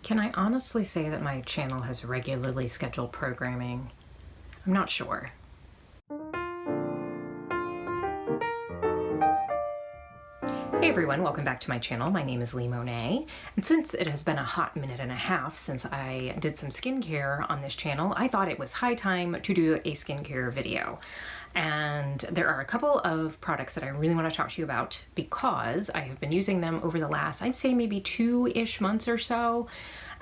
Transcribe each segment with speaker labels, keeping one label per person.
Speaker 1: Can I honestly say that my channel has regularly scheduled programming? I'm not sure. Hey everyone, welcome back to my channel. My name is Leigh Monet, and since it has been a hot minute and a half since I did some skincare on this channel, I thought it was high time to do a skincare video. And there are a couple of products that I really want to talk to you about because I have been using them over the last, I'd say maybe 2-ish months or so.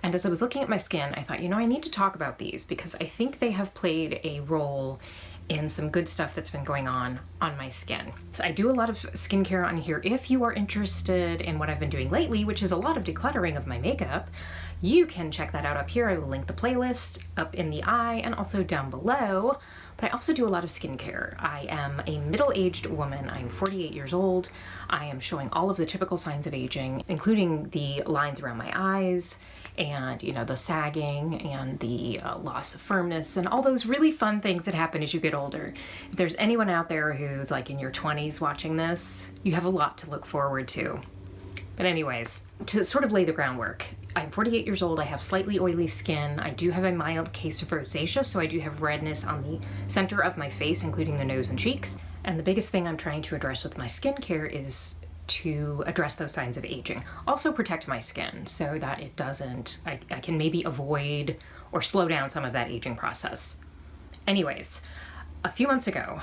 Speaker 1: And as I was looking at my skin, I thought, I need to talk about these because I think they have played a role in some good stuff that's been going on my skin. So I do a lot of skincare on here. If you are interested in what I've been doing lately, which is a lot of decluttering of my makeup, you can check that out up here. I will link the playlist up in the eye and also down below. But I also do a lot of skincare. I am a middle-aged woman. I'm 48 years old. I am showing all of the typical signs of aging, including the lines around my eyes and, the sagging and the loss of firmness and all those really fun things that happen as you get older. If there's anyone out there who's like in your 20s watching this, you have a lot to look forward to. But anyways, to sort of lay the groundwork, I'm 48 years old, I have slightly oily skin, I do have a mild case of rosacea, so I do have redness on the center of my face, including the nose and cheeks. And the biggest thing I'm trying to address with my skincare is to address those signs of aging. Also protect my skin so that it doesn't, I can maybe avoid or slow down some of that aging process. Anyways, a few months ago,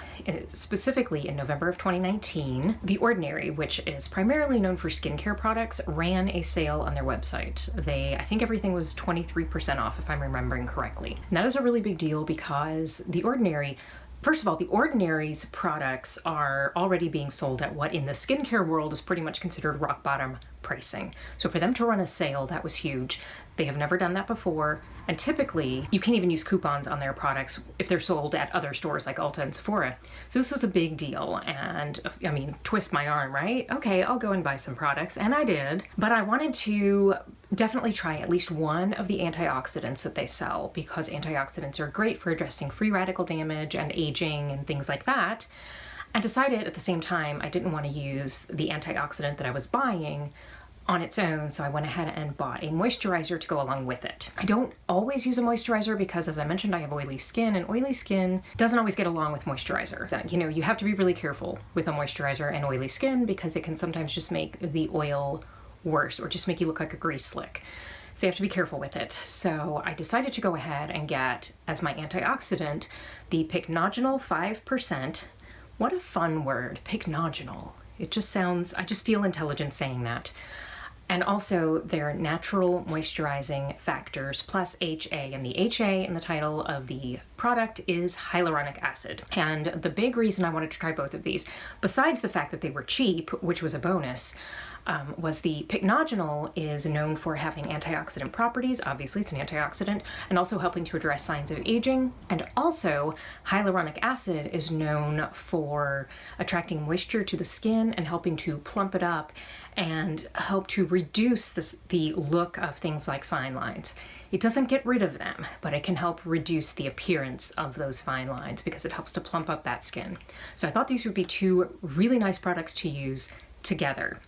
Speaker 1: specifically in November of 2019, The Ordinary, which is primarily known for skincare products, ran a sale on their website. I think everything was 23% off if I'm remembering correctly. And that is a really big deal because The Ordinary, first of all, The Ordinary's products are already being sold at what in the skincare world is pretty much considered rock bottom pricing. So for them to run a sale, that was huge. They have never done that before. And typically, you can't even use coupons on their products if they're sold at other stores like Ulta and Sephora. So this was a big deal. And twist my arm, right? Okay, I'll go and buy some products. And I did. But I wanted to definitely try at least one of the antioxidants that they sell because antioxidants are great for addressing free radical damage and aging and things like that. And decided at the same time I didn't want to use the antioxidant that I was buying on its own, so I went ahead and bought a moisturizer to go along with it. I don't always use a moisturizer because, as I mentioned, I have oily skin, and oily skin doesn't always get along with moisturizer. You have to be really careful with a moisturizer and oily skin because it can sometimes just make the oil worse or just make you look like a grease slick. So you have to be careful with it. So I decided to go ahead and get, as my antioxidant, the Pycnogenol 5%. What a fun word, Pycnogenol. It just sounds, I just feel intelligent saying that. And also their Natural Moisturizing Factors plus HA. And the HA in the title of the product is hyaluronic acid. And the big reason I wanted to try both of these, besides the fact that they were cheap, which was a bonus, was the Pycnogenol is known for having antioxidant properties. Obviously, it's an antioxidant, and also helping to address signs of aging. And also, hyaluronic acid is known for attracting moisture to the skin and helping to plump it up and help to reduce the look of things like fine lines. It doesn't get rid of them, but it can help reduce the appearance of those fine lines because it helps to plump up that skin. So I thought these would be two really nice products to use together.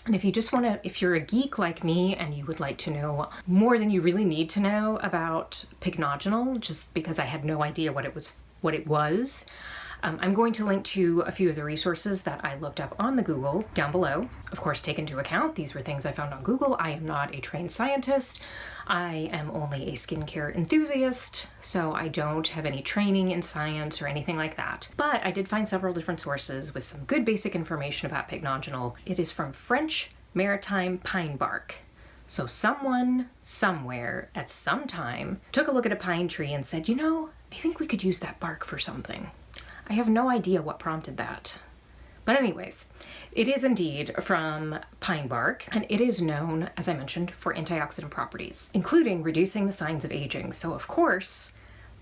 Speaker 1: And if you just want to, if you're a geek like me and you would like to know more than you really need to know about Pycnogenol, just because I had no idea what it was, I'm going to link to a few of the resources that I looked up on the Google down below. Of course, take into account, these were things I found on Google. I am not a trained scientist. I am only a skincare enthusiast, so I don't have any training in science or anything like that. But I did find several different sources with some good basic information about Pycnogenol. It is from French maritime pine bark. So someone, somewhere, at some time, took a look at a pine tree and said, I think we could use that bark for something. I have no idea what prompted that. But anyways, it is indeed from pine bark, and it is known, as I mentioned, for antioxidant properties, including reducing the signs of aging. So of course,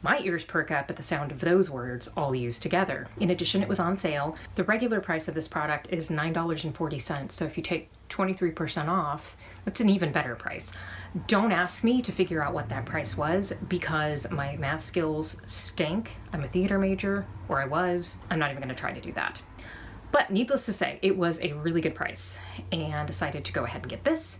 Speaker 1: my ears perk up at the sound of those words all used together. In addition, it was on sale. The regular price of this product is $9.40, so if you take 23% off, that's an even better price. Don't ask me to figure out what that price was because my math skills stink. I'm a theater major, or I was. I'm not even going to try to do that. But needless to say, it was a really good price and decided to go ahead and get this.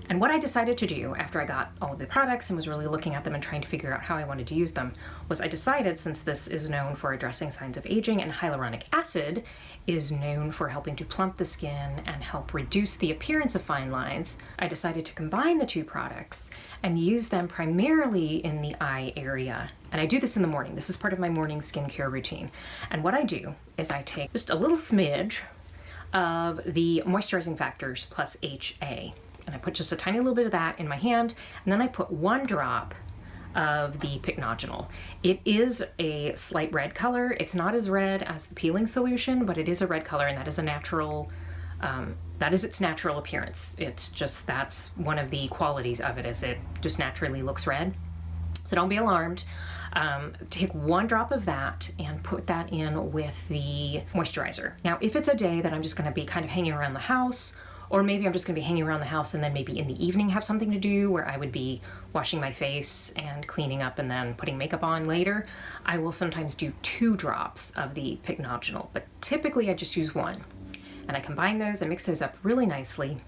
Speaker 1: And what I decided to do after I got all of the products and was really looking at them and trying to figure out how I wanted to use them was I decided, since this is known for addressing signs of aging and hyaluronic acid is known for helping to plump the skin and help reduce the appearance of fine lines, I decided to combine the two products and use them primarily in the eye area. And I do this in the morning. This is part of my morning skincare routine. And what I do is I take just a little smidge of the Moisturizing Factors plus HA. And I put just a tiny little bit of that in my hand, and then I put 1 drop of the Pycnogenol. It is a slight red color. It's not as red as the peeling solution, but it is a red color, and that is a natural, that is its natural appearance. It's just, that's one of the qualities of it, is it just naturally looks red. So don't be alarmed. Take 1 drop of that and put that in with the moisturizer. Now, if it's a day that I'm just gonna be kind of hanging around the house, or maybe I'm just gonna be hanging around the house and then maybe in the evening have something to do where I would be washing my face and cleaning up and then putting makeup on later, I will sometimes do 2 drops of the Pycnogenol, but typically I just use 1. And I combine those and mix those up really nicely.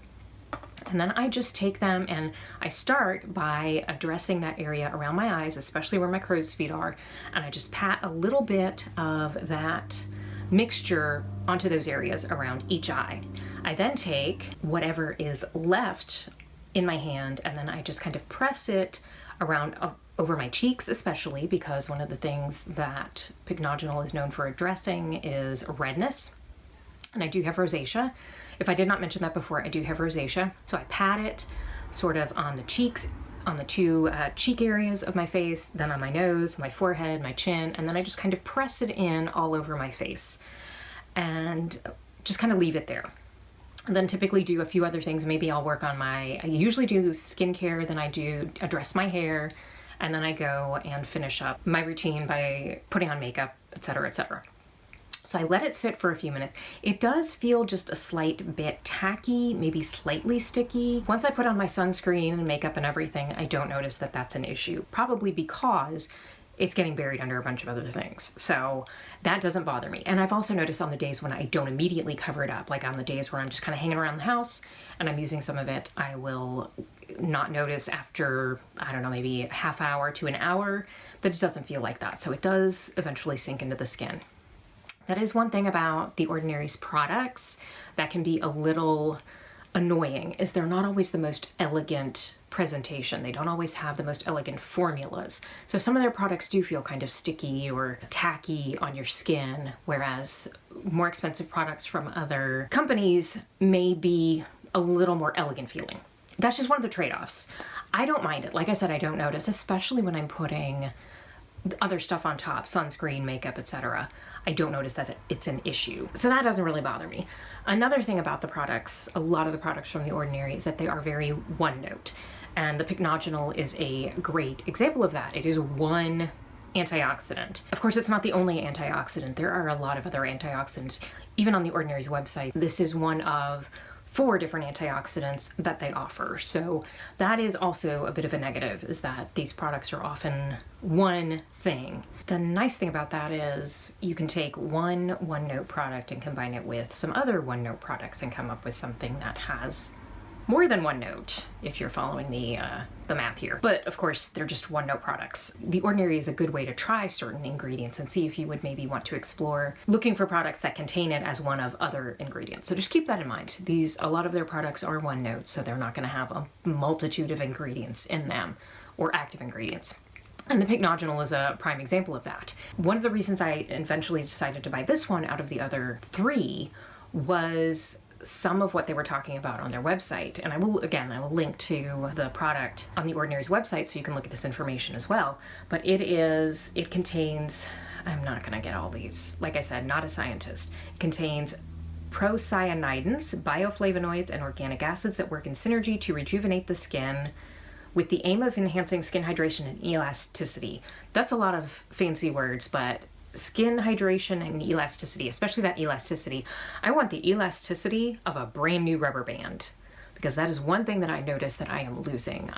Speaker 1: And then I just take them and I start by addressing that area around my eyes, especially where my crow's feet are, and I just pat a little bit of that mixture onto those areas around each eye. I then take whatever is left in my hand and then I just kind of press it around over my cheeks, especially because one of the things that Pycnogenol is known for addressing is redness. And I do have rosacea. If I did not mention that before, I do have rosacea. So I pat it sort of on the cheeks, on the 2 cheek areas of my face, then on my nose, my forehead, my chin, and then I just kind of press it in all over my face and just kind of leave it there. And then typically do a few other things. Maybe I'll work on I usually do skincare, then I do address my hair, and then I go and finish up my routine by putting on makeup, etc., etc. So I let it sit for a few minutes. It does feel just a slight bit tacky, maybe slightly sticky. Once I put on my sunscreen and makeup and everything, I don't notice that that's an issue, probably because it's getting buried under a bunch of other things. So that doesn't bother me. And I've also noticed on the days when I don't immediately cover it up, like on the days where I'm just kind of hanging around the house and I'm using some of it, I will not notice after, I don't know, maybe a half hour to an hour that it doesn't feel like that. So it does eventually sink into the skin. That is one thing about the Ordinary's products that can be a little annoying, is they're not always the most elegant presentation. They don't always have the most elegant formulas. So some of their products do feel kind of sticky or tacky on your skin, whereas more expensive products from other companies may be a little more elegant feeling. That's just one of the trade-offs. I don't mind it. Like I said, I don't notice, especially when I'm putting other stuff on top, sunscreen, makeup, etc. I don't notice that it's an issue. So that doesn't really bother me. Another thing about the products, a lot of the products from The Ordinary, is that they are very one note. And the Pycnogenol is a great example of that. It is one antioxidant. Of course, it's not the only antioxidant. There are a lot of other antioxidants. Even on The Ordinary's website, this is one of 4 different antioxidants that they offer. So that is also a bit of a negative, is that these products are often one thing. The nice thing about that is you can take one one-note product and combine it with some other one-note products and come up with something that has more than one note, if you're following the math here. But of course, they're just one-note products. The Ordinary is a good way to try certain ingredients and see if you would maybe want to explore looking for products that contain it as one of other ingredients. So just keep that in mind. A lot of their products are one note, so they're not gonna have a multitude of ingredients in them, or active ingredients. And the Pycnogenol is a prime example of that. One of the reasons I eventually decided to buy this one out of the other 3 was some of what they were talking about on their website. And I will link to the product on The Ordinary's website so you can look at this information as well. But it contains, I'm not gonna get all these, like I said, not a scientist. It contains procyanidins, bioflavonoids, and organic acids that work in synergy to rejuvenate the skin with the aim of enhancing skin hydration and elasticity. That's a lot of fancy words, but skin hydration and elasticity, especially that elasticity. I want the elasticity of a brand new rubber band, because that is one thing that I notice that I am losing.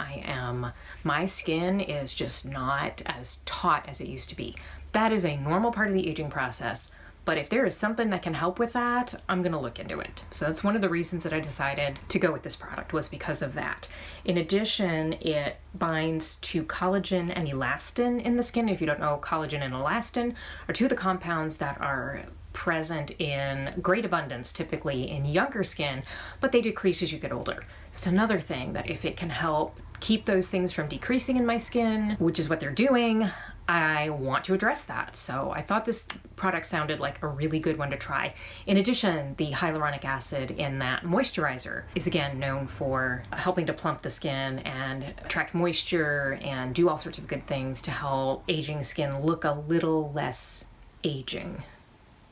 Speaker 1: My skin is just not as taut as it used to be. That is a normal part of the aging process, But if there is something that can help with that, I'm gonna look into it. So that's one of the reasons that I decided to go with this product, was because of that. In addition, it binds to collagen and elastin in the skin. If you don't know, collagen and elastin are two of the compounds that are present in great abundance typically in younger skin, but they decrease as you get older. It's another thing that if it can help keep those things from decreasing in my skin, which is what they're doing, I want to address that. So I thought this product sounded like a really good one to try. In addition, the hyaluronic acid in that moisturizer is again known for helping to plump the skin and attract moisture and do all sorts of good things to help aging skin look a little less aging,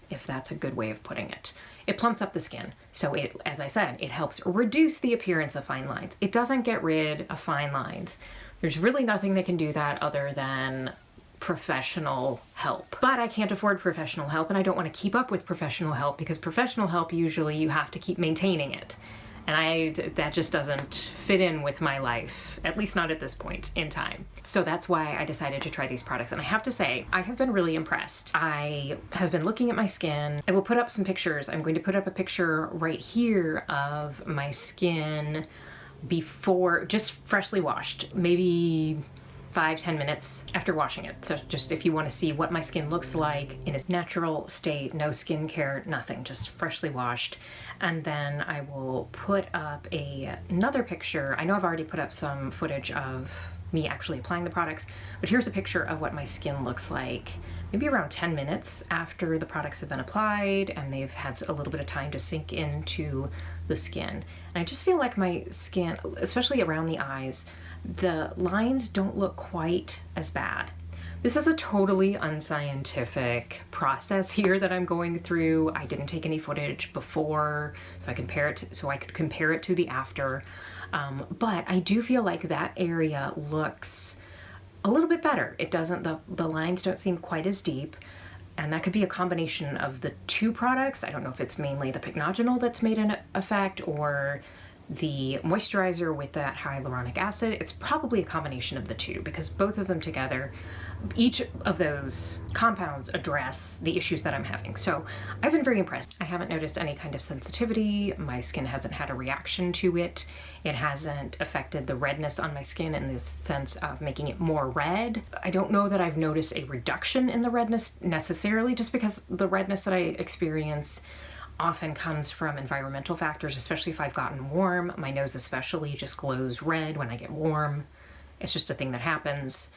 Speaker 1: if that's a good way of putting it. It plumps up the skin. So it, as I said, it helps reduce the appearance of fine lines. It doesn't get rid of fine lines. There's really nothing that can do that other than professional help. But I can't afford professional help, and I don't want to keep up with professional help, because professional help, usually you have to keep maintaining it. And that just doesn't fit in with my life, at least not at this point in time. So that's why I decided to try these products. And I have to say, I have been really impressed. I have been looking at my skin. I will put up some pictures. I'm going to put up a picture right here of my skin before, just freshly washed, maybe 5-10 minutes after washing it. So just if you want to see what my skin looks like in its natural state, no skincare, nothing, just freshly washed. And then I will put up another picture. I know I've already put up some footage of me actually applying the products, but here's a picture of what my skin looks like maybe around 10 minutes after the products have been applied and they've had a little bit of time to sink into the skin. And I just feel like my skin, especially around the eyes, the lines don't look quite as bad. This is a totally unscientific process here that I'm going through. I didn't take any footage before, so I could compare it to the after. But I do feel like that area looks a little bit better. It doesn't, the lines don't seem quite as deep. And that could be a combination of the two products. I don't know if it's mainly the Pycnogenol that's made an effect or the moisturizer with that hyaluronic acid. It's probably a combination of the two, because both of them together, each of those compounds address the issues that I'm having. So I've been very impressed. I haven't noticed any kind of sensitivity. My skin hasn't had a reaction to it. It hasn't affected the redness on my skin in the sense of making it more red. I don't know that I've noticed a reduction in the redness necessarily, just because the redness that I experience often comes from environmental factors, especially if I've gotten warm. My nose especially just glows red when I get warm. It's just a thing that happens.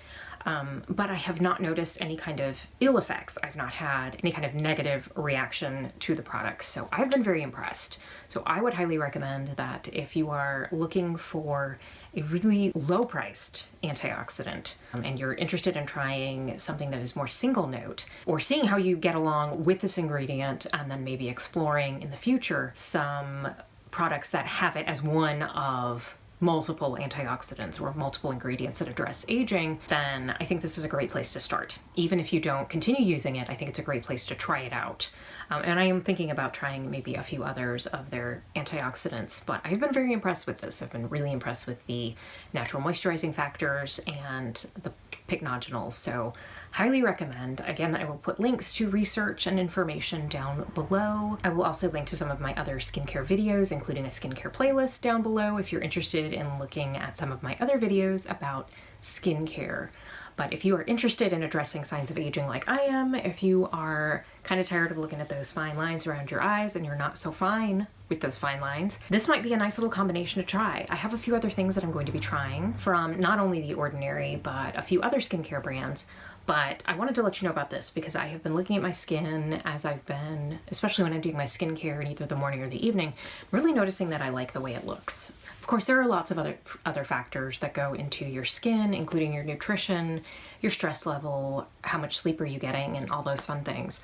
Speaker 1: But I have not noticed any kind of ill effects. I've not had any kind of negative reaction to the products. So I've been very impressed. So I would highly recommend that if you are looking for a really low-priced antioxidant and you're interested in trying something that is more single note, or seeing how you get along with this ingredient and then maybe exploring in the future some products that have it as one of multiple antioxidants or multiple ingredients that address aging, then I think this is a great place to start. Even if you don't continue using it, I think it's a great place to try it out. And I am thinking about trying maybe a few others of their antioxidants, but I've been very impressed with this. I've been really impressed with the Natural Moisturizing Factors and the Pycnogenol. So highly recommend. Again, I will put links to research and information down below. I will also link to some of my other skincare videos, including a skincare playlist down below if you're interested in looking at some of my other videos about skincare. But if you are interested in addressing signs of aging like I am, if you are kind of tired of looking at those fine lines around your eyes and you're not so fine with those fine lines, this might be a nice little combination to try. I have a few other things that I'm going to be trying from not only the Ordinary, but a few other skincare brands. But I wanted to let you know about this because I have been looking at my skin as I've been, especially when I'm doing my skincare in either the morning or the evening, really noticing that I like the way it looks. Of course, there are lots of other factors that go into your skin, including your nutrition, your stress level, how much sleep are you getting, and all those fun things.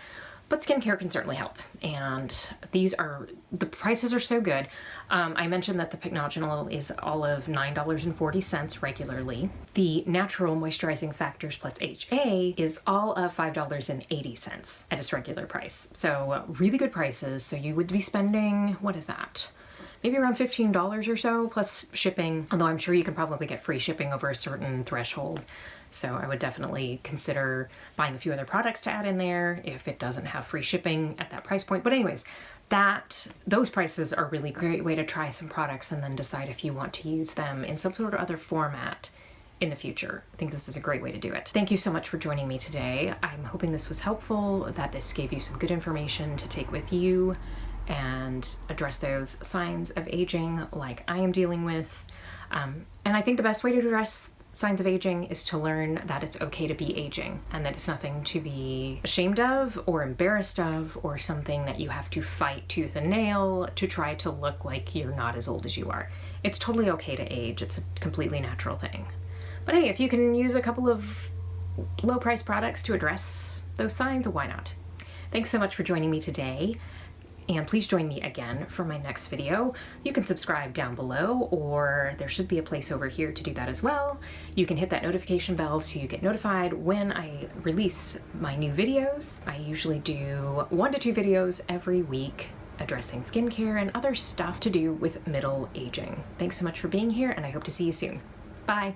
Speaker 1: But skincare can certainly help. And the prices are so good. I mentioned that the Pycnogenol is all of $9.40 regularly. The Natural Moisturizing Factors plus HA is all of $5.80 at its regular price. So really good prices. So you would be spending, what is that? maybe around $15 or so, plus shipping, although I'm sure you can probably get free shipping over a certain threshold. So I would definitely consider buying a few other products to add in there if it doesn't have free shipping at that price point. But anyways, those prices are a really great way to try some products and then decide if you want to use them in some sort of other format in the future. I think this is a great way to do it. Thank you so much for joining me today. I'm hoping this was helpful, that this gave you some good information to take with you and address those signs of aging like I am dealing with. And I think the best way to address signs of aging is to learn that it's okay to be aging and that it's nothing to be ashamed of or embarrassed of or something that you have to fight tooth and nail to try to look like you're not as old as you are. It's totally okay to age. It's a completely natural thing. But hey, if you can use a couple of low-price products to address those signs, why not? Thanks so much for joining me today, and please join me again for my next video. You can subscribe down below, or there should be a place over here to do that as well. You can hit that notification bell so you get notified when I release my new videos. I usually do 1 to 2 videos every week addressing skincare and other stuff to do with middle aging. Thanks so much for being here, and I hope to see you soon. Bye.